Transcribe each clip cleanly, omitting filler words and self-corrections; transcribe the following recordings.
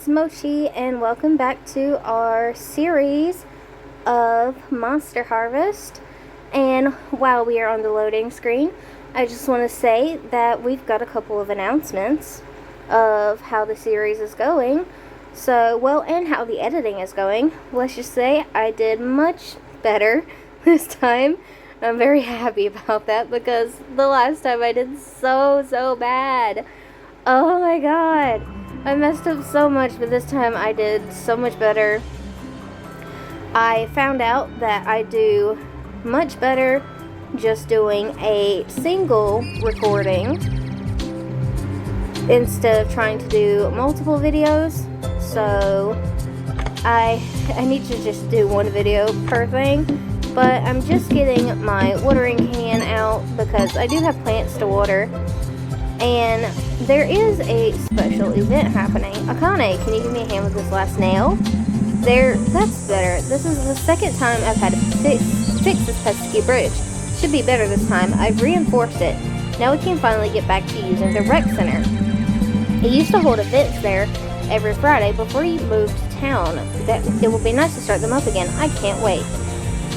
it's Mochi, and welcome back to our series of Monster Harvest. And while we are on the loading screen, I just want to say that we've got a couple of announcements of how the series is going. And how the editing is going. Let's just say I did much better this time. I'm very happy about that because the last time I did so bad. Oh my god. I messed up so much, but this time I did so much better. I found out that I do much better just doing a single recording instead of trying to do multiple videos. So I need to just do one video per thing. But I'm just getting my watering can out because I do have plants to water. And there is a special event happening. Akane, can you give me a hand with this last nail? There, that's better. This is the second time I've had to fix this pesky bridge. Should be better this time. I've reinforced it. Now we can finally get back to using the rec center. It used to hold events there every Friday before you moved to town. It will be nice to start them up again. I can't wait.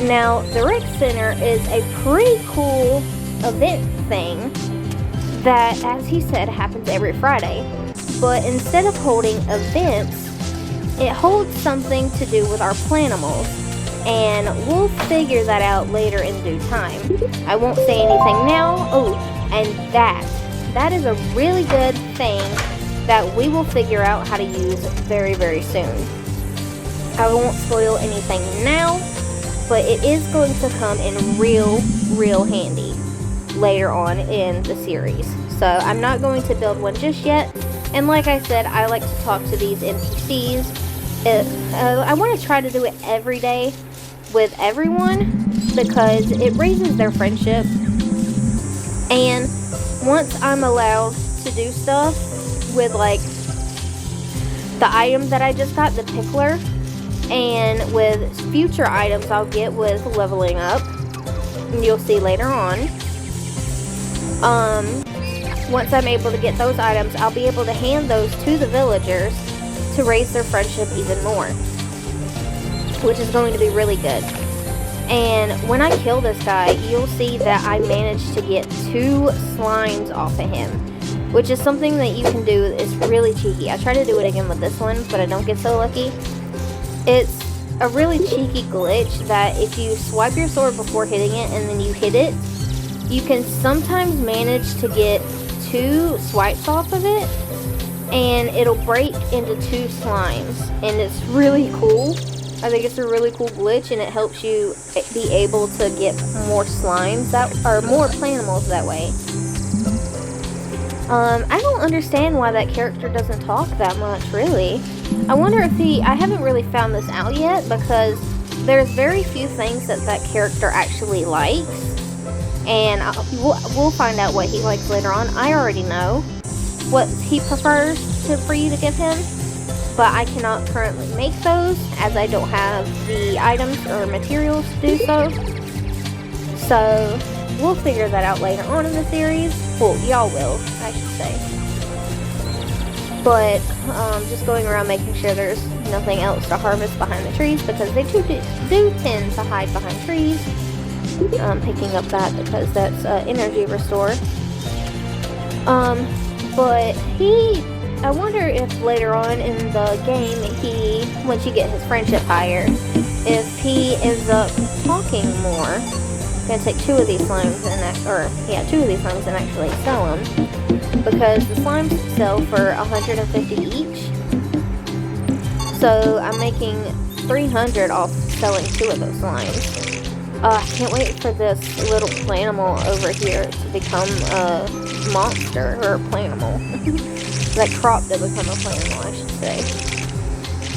Now, the rec center is a pretty cool event thing that, as he said, happens every Friday. But instead of holding events, it holds something to do with our planimals. And we'll figure that out later in due time. I won't say anything now. Oh, and that is a really good thing that we will figure out how to use very soon. I won't spoil anything now, but it is going to come in real handy later on in the series. So I'm not going to build one just yet. And like I said, I like to talk to these NPCs. I want to try to do it every day with everyone because it raises their friendship. And once I'm allowed to do stuff with like the items that I just got, the pickler, and with future items I'll get with leveling up, you'll see later on. Once I'm able to get those items, I'll be able to hand those to the villagers to raise their friendship even more, which is going to be really good. And when I kill this guy, you'll see that I managed to get 2 slimes off of him, which is something that you can do. It's really cheeky. I try to do it again with this one, but I don't get so lucky. It's a really cheeky glitch that if you swipe your sword before hitting it and then you hit it, you can sometimes manage to get 2 swipes off of it, and it'll break into 2 slimes, and it's really cool. I think it's a really cool glitch, and it helps you be able to get more slimes more planimals that way. I don't understand why that character doesn't talk that much, really. I wonder if I haven't really found this out yet, because there's very few things that character actually likes. And we'll find out what he likes later on. I already know what he prefers for you to give him, but I cannot currently make those as I don't have the items or materials to do so. So we'll figure that out later on in the series. Well, y'all will, I should say. But just going around making sure there's nothing else to harvest behind the trees, because they do tend to hide behind trees. Picking up that because that's energy restore. But I wonder if later on in the game, once you get his friendship higher, if he ends up talking more. I'm gonna take 2 of these slimes 2 of these slimes and actually sell them, because the slimes sell for 150 each. So I'm making 300 off selling 2 of those slimes. I can't wait for this little planimal over here to become a monster, or a planimal. That crop to become a planimal, I should say.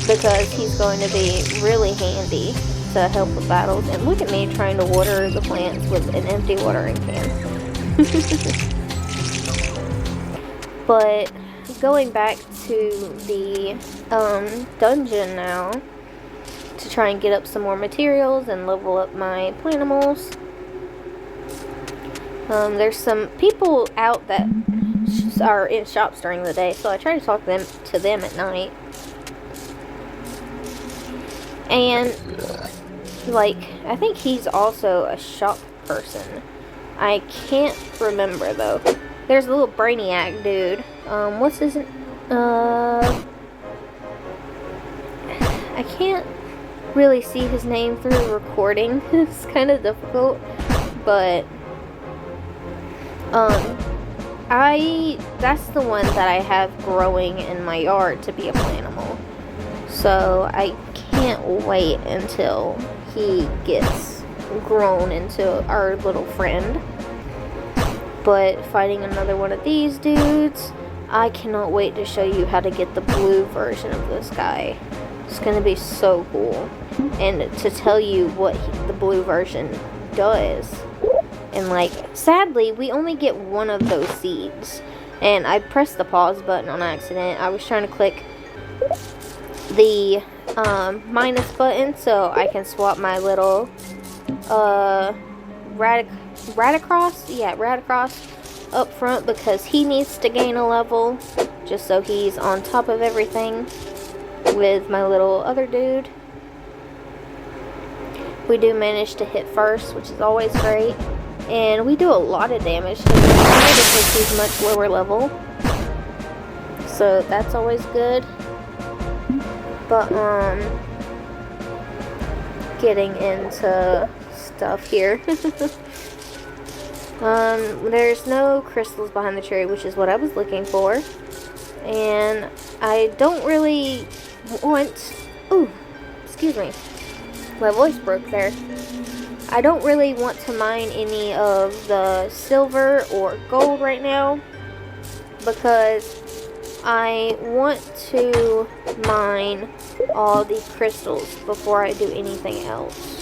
Because he's going to be really handy to help with battles. And look at me trying to water the plants with an empty watering can. But going back to the dungeon now, to try and get up some more materials and level up my planimals. There's some people out that are in shops during the day, so I try to talk to them at night. And, like, I think he's also a shop person. I can't remember, though. There's a little Brainiac dude. What's his... I can't really see his name through the recording. It's kind of difficult. But, that's the one that I have growing in my yard to be a Planimal. So, I can't wait until he gets grown into our little friend. But fighting another one of these dudes, I cannot wait to show you how to get the blue version of this guy. It's gonna be so cool. And to tell you what the blue version does. And like, sadly, we only get one of those seeds. And I pressed the pause button on accident. I was trying to click the minus button so I can swap my little Radicross? Yeah, Radicross up front because he needs to gain a level just so he's on top of everything with my little other dude. We do manage to hit first, which is always great. And we do a lot of damage to him because he's much lower level. So that's always good. But, getting into stuff here. There's no crystals behind the tree, which is what I was looking for. And I don't really want... Ooh, excuse me. My voice broke there. I don't really want to mine any of the silver or gold right now because I want to mine all the crystals before I do anything else.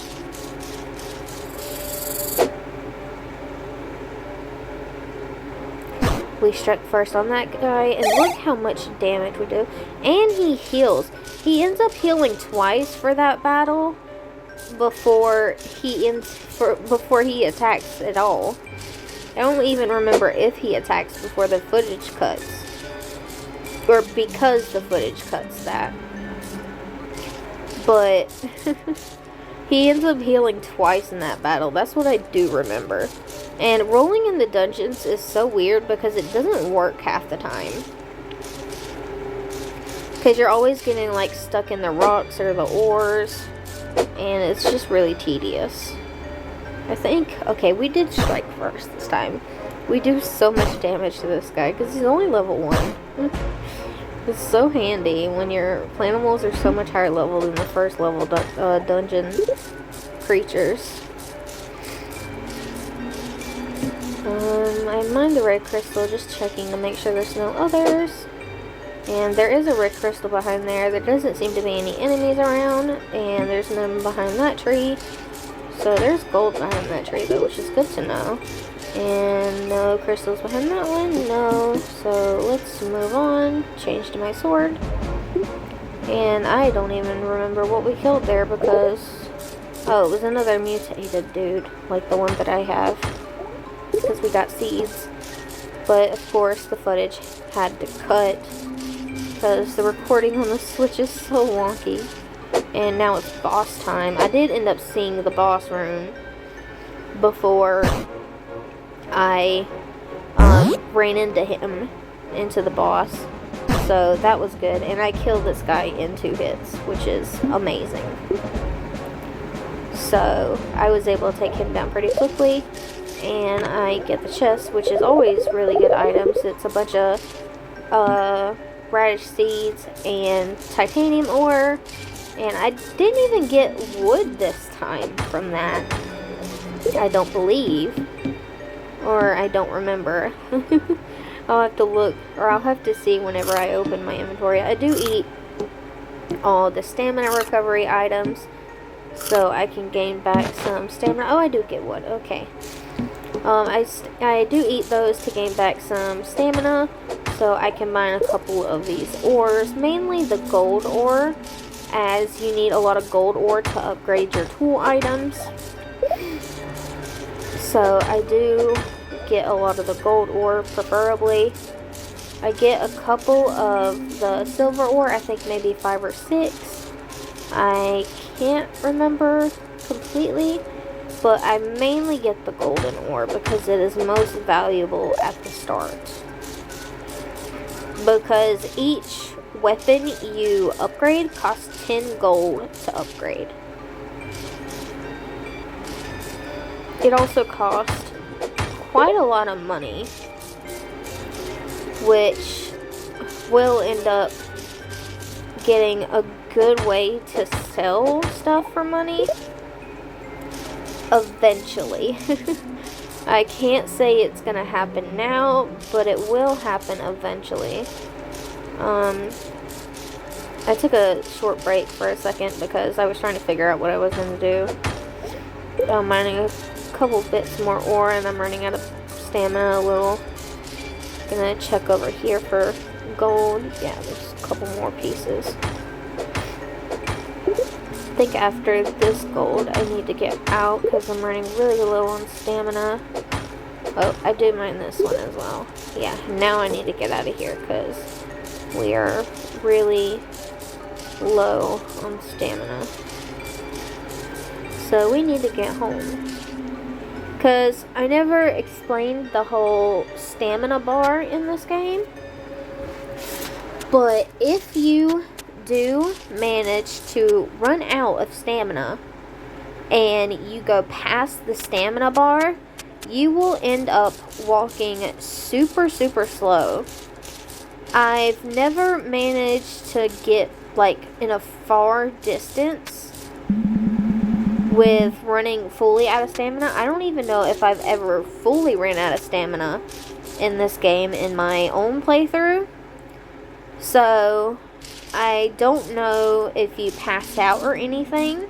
We struck first on that guy, and look how much damage we do. And he heals. He ends up healing twice for that battle before he attacks at all. I don't even remember if he attacks before the footage cuts. Or because the footage cuts that. But he ends up healing twice in that battle. That's what I do remember. And rolling in the dungeons is so weird because it doesn't work half the time. Because you're always getting like stuck in the rocks or the ores. And it's just really tedious. I think, okay, we did strike first this time. We do so much damage to this guy because he's only level 1. It's so handy when your Planimals are so much higher level than the first level dungeon creatures. I mined the red crystal, just checking to make sure there's no others. And there is a red crystal behind there. There doesn't seem to be any enemies around. And there's none behind that tree. So there's gold behind that tree though, which is good to know. And no crystals behind that one, no. So let's move on. Change to my sword. And I don't even remember what we killed there because... Oh, it was another mutated dude, like the one that I have. Because we got seeds. But of course the footage had to cut because the recording on the Switch is so wonky. And now it's boss time. I did end up seeing the boss room before I ran into him, into the boss. So that was good. And I killed this guy in 2 hits, which is amazing. So I was able to take him down pretty quickly. And I get the chest, which is always really good items. It's a bunch of radish seeds and titanium ore. And I didn't even get wood this time from that. I don't believe. Or I don't remember. I'll have to look, or I'll have to see whenever I open my inventory. I do eat all the stamina recovery items, so I can gain back some stamina. Oh, I do get wood. Okay. I do eat those to gain back some stamina, so I can mine a couple of these ores, mainly the gold ore, as you need a lot of gold ore to upgrade your tool items. So I do get a lot of the gold ore, preferably. I get a couple of the silver ore, I think maybe 5 or 6. I can't remember completely, but I mainly get the golden ore because it is most valuable at the start. Because each weapon you upgrade costs 10 gold to upgrade. It also costs quite a lot of money, which will end up getting a good way to sell stuff for money eventually. I can't say it's gonna happen now, but it will happen eventually. I took a short break for a second because I was trying to figure out what I was gonna do. I'm mining a couple bits more ore and I'm running out of stamina a little. Gonna check over here for gold. Yeah, there's a couple more pieces. I think after this gold I need to get out because I'm running really low on stamina. Oh, I did mine this one as well. Yeah, now I need to get out of here because we are really low on stamina. So we need to get home. Because I never explained the whole stamina bar in this game. But if you do manage to run out of stamina and you go past the stamina bar, you will end up walking super slow. I've never managed to get like in a far distance with running fully out of stamina. I don't even know if I've ever fully ran out of stamina in this game in my own playthrough. So I don't know if you passed out or anything.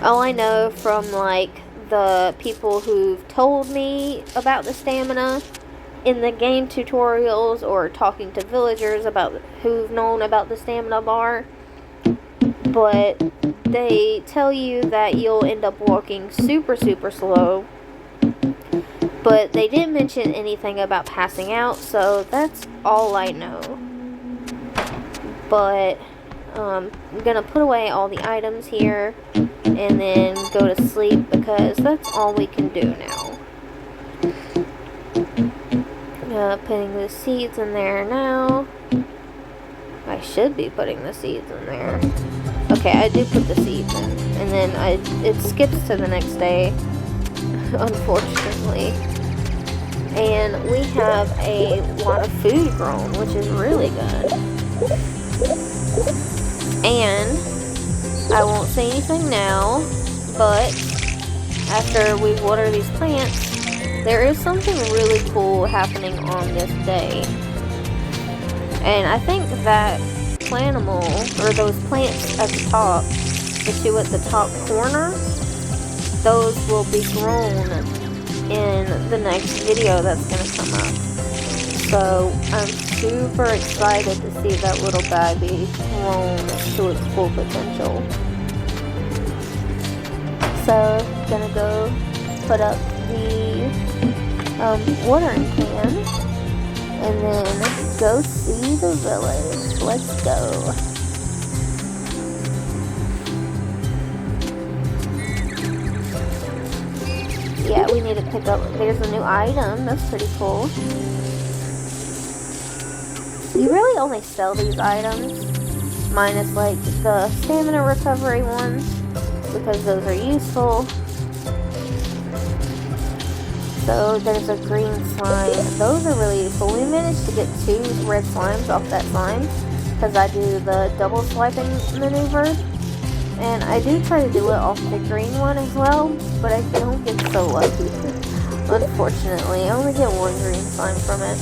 All I know from like the people who've told me about the stamina in the game tutorials or talking to villagers about who've known about the stamina bar, but they tell you that you'll end up walking super slow, but they didn't mention anything about passing out, so that's all I know. But I'm gonna put away all the items here and then go to sleep because that's all we can do now. Putting the seeds in there now. I should be putting the seeds in there. Okay, I do put the seeds in, and then it skips to the next day, unfortunately. And we have a lot of food grown, which is really good. And I won't say anything now, but after we water these plants, there is something really cool happening on this day. And I think that planimal, or those plants at the top, the two at the top corner, those will be grown in the next video that's going to come up. So I'm super excited to see that little guy be grown to its full potential. So gonna go put up the watering can and then go see the village. Let's go. Yeah, we need to pick up, there's a new item, that's pretty cool. You really only sell these items, minus like the stamina recovery ones, because those are useful. So there's a green slime, those are really useful. We managed to get 2 red slimes off that slime, because I do the double swiping maneuver. And I do try to do it off the green one as well, but I don't get so lucky. Unfortunately, I only get 1 green slime from it.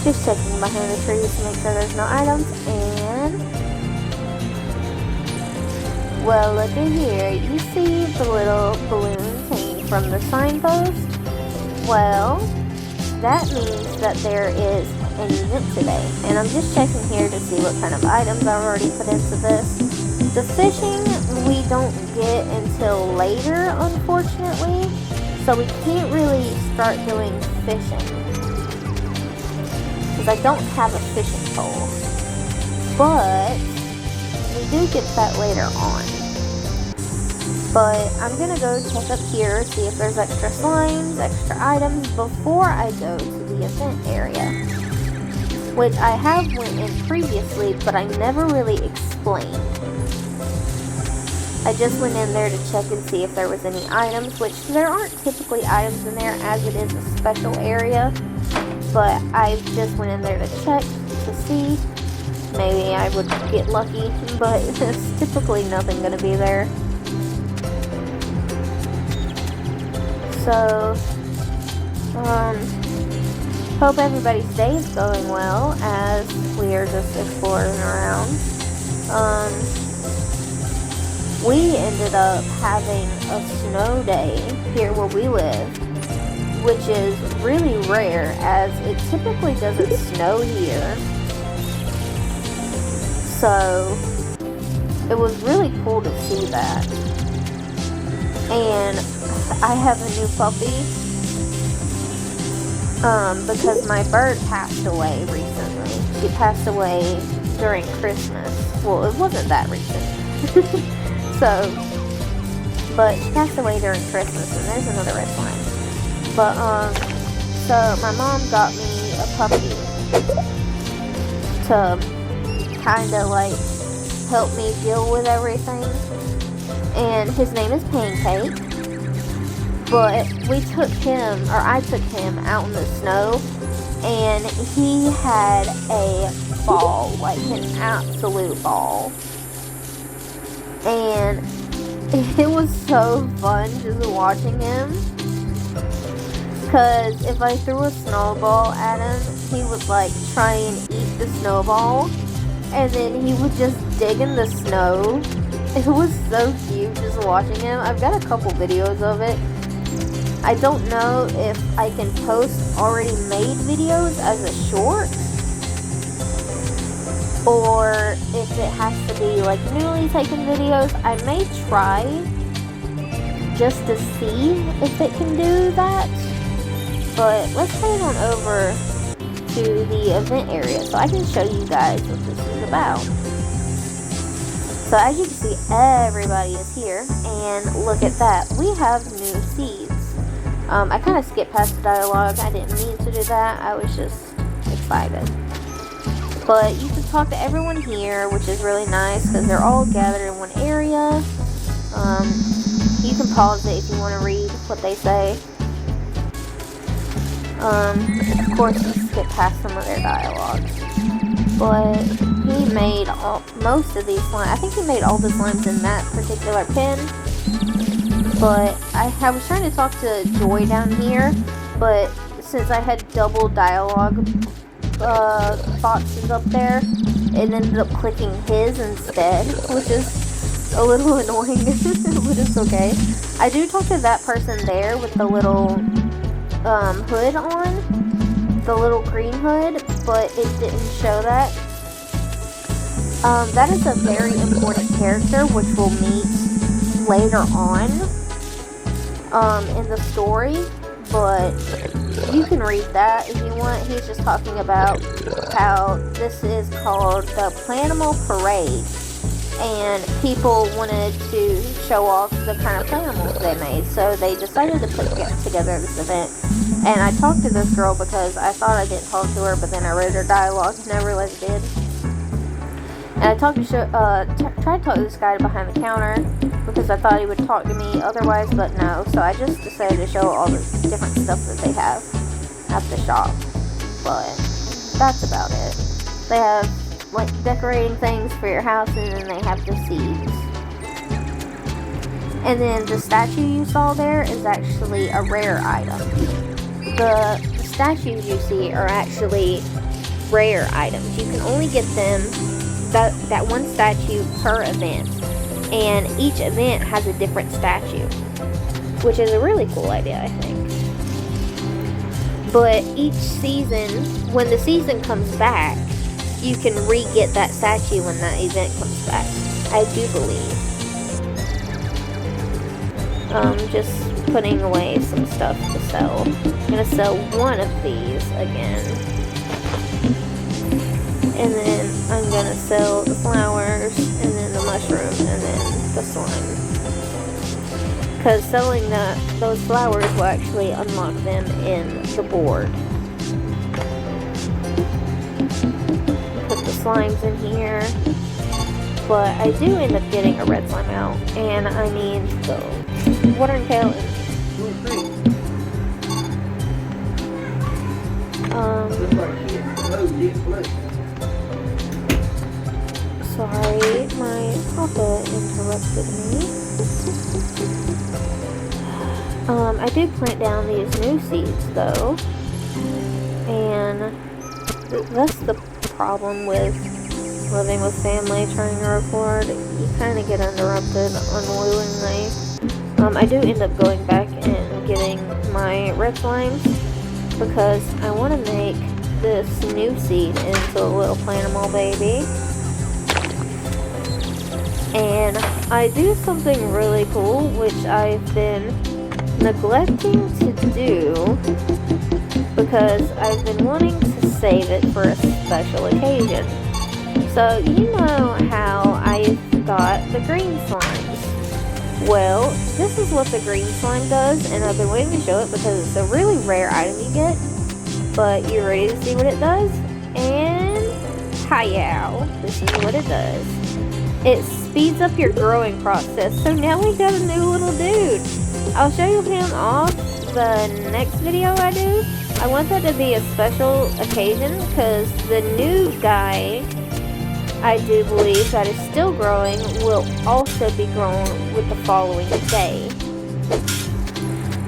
Just checking behind the trees to make sure there's no items, and well, look at here. You see the little balloon hanging from the signpost? Well, that means that there is an event today, and I'm just checking here to see what kind of items I've already put into this. The fishing we don't get until later, unfortunately, so we can't really start doing fishing. I don't have a fishing pole, but we do get that later on. But I'm gonna go check up here, see if there's extra slimes, extra items before I go to the event area. Which I have went in previously, but I never really explained. I just went in there to check and see if there was any items, which there aren't typically items in there as it is a special area. But I just went in there to check to see. Maybe I would get lucky, but there's typically nothing going to be there. So, hope everybody's day is going well as we are just exploring around. We ended up having a snow day here where we live, which is really rare as it typically doesn't snow here. So it was really cool to see that. And I have a new puppy because my bird passed away recently. She passed away during Christmas. Well, it wasn't that recent. But she passed away during Christmas, and there's another red slime. But, so my mom got me a puppy to kind of, like, help me deal with everything. And his name is Pancake. But I took him out in the snow, and he had a ball, like an absolute ball. And it was so fun just watching him, because if I threw a snowball at him, he would like try and eat the snowball, and then he would just dig in the snow. It was so cute just watching him. I've got a couple videos of it. I don't know if I can post already made videos as a short, or if it has to be like newly taken videos. I may try just to see if it can do that. But let's head on over to the event area so I can show you guys what this is about. So as you can see, everybody is here, and look at that, we have new seeds. I kind of skipped past the dialogue. I didn't mean to do that. I was just excited. But you can talk to everyone here, which is really nice because they're all gathered in one area. You can pause it if you want to read what they say. Of course, you skip past some of their dialogues. But he made most of these slimes. I think he made all the slimes in that particular pen. But I was trying to talk to Joy down here, but since I had double dialogue boxes up there, it ended up clicking his instead, which is a little annoying, but it's okay. I do talk to that person there with the little hood on, the little green hood, but it didn't show that. That is a very important character, which we'll meet later on in the story, but you can read that if you want. He's just talking about how this is called the Planimal Parade, and people wanted to show off the kind of Planimals they made, so they decided to put together this event. And I talked to this girl because I thought I didn't talk to her, but then I read her dialogue and I realized I did. And I tried to talk to this guy behind the counter because I thought he would talk to me otherwise, but no. So I just decided to show all the different stuff that they have at the shop. But that's about it. They have like decorating things for your house, and then they have the seeds. And then the statue you saw there is actually a rare item. The statues you see are actually rare items. You can only get them that one statue per event, and each event has a different statue, which is a really cool idea, I think. But each season, when the season comes back, you can re-get that statue when that event comes back, I do believe. Just putting away some stuff to sell. I'm gonna sell one of these again. and then I'm gonna sell the flowers, and then the mushroom, and then the slime. Because selling those flowers will actually unlock them in the board. Put the slimes in here. But I do end up getting a red slime out, and I need the watering pail. Sorry, my papa interrupted me. I do plant down these new seeds though, and that's the problem with living with family, trying to record. You kind of get interrupted unwillingly. I do end up going back and getting my red slimes because I want to make this new seed into a little Planimal baby. And I do something really cool, which I've been neglecting to do because I've been wanting to save it for a special occasion. So, you know how I got the green slimes. Well, this is what the green slime does, and I've been waiting to show it because it's a really rare item you get. But you're ready to see what it does? And hi-yow, this is what it does. It speeds up your growing process, so now we got a new little dude. I'll show you him off the next video I do. I want that to be a special occasion because the new guy, I do believe, that is still growing will also be grown with the following day.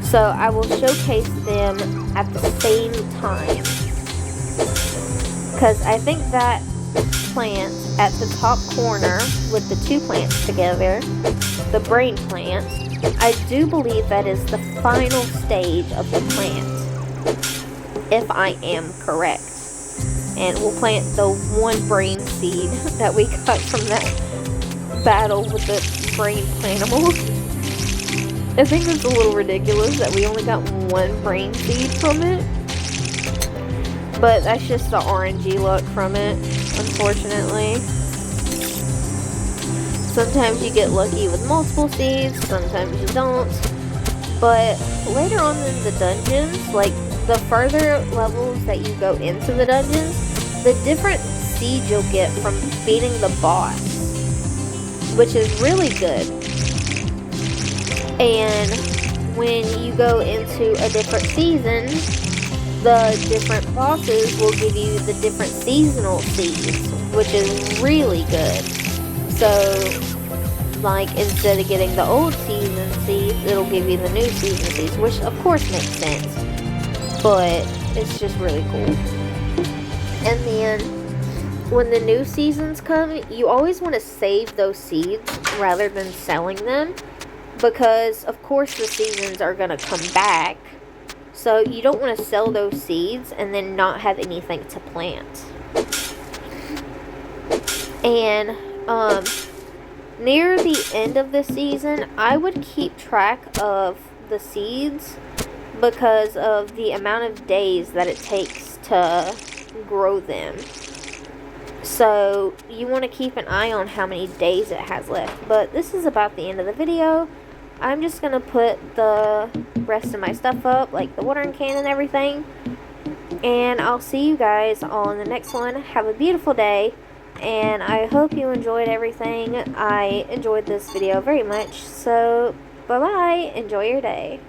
So I will showcase them at the same time. Because I think that plant at the top corner with the two plants together, the brain plant, I do believe that is the final stage of the plant. If I am correct. And we'll plant the one brain seed that we got from that battle with the brain plantimals. I think it's a little ridiculous that we only got one brain seed from it. But that's just the RNG luck from it, unfortunately. Sometimes you get lucky with multiple seeds, sometimes you don't. But later on in the dungeons, like the further levels that you go into the dungeons, the different seeds you'll get from beating the boss, which is really good. And when you go into a different season, the different bosses will give you the different seasonal seeds, which is really good. So, like, instead of getting the old season seeds, it'll give you the new season seeds, which of course makes sense. But it's just really cool. And then when the new seasons come, you always want to save those seeds rather than selling them, because of course the seasons are going to come back. So you don't want to sell those seeds and then not have anything to plant. And near the end of the season, I would keep track of the seeds because of the amount of days that it takes to grow them. So you want to keep an eye on how many days it has left. But this is about the end of the video. I'm just going to put the rest of my stuff up, like the watering can and everything. And I'll see you guys on the next one. Have a beautiful day. And I hope you enjoyed everything. I enjoyed this video very much. So, bye-bye. Enjoy your day.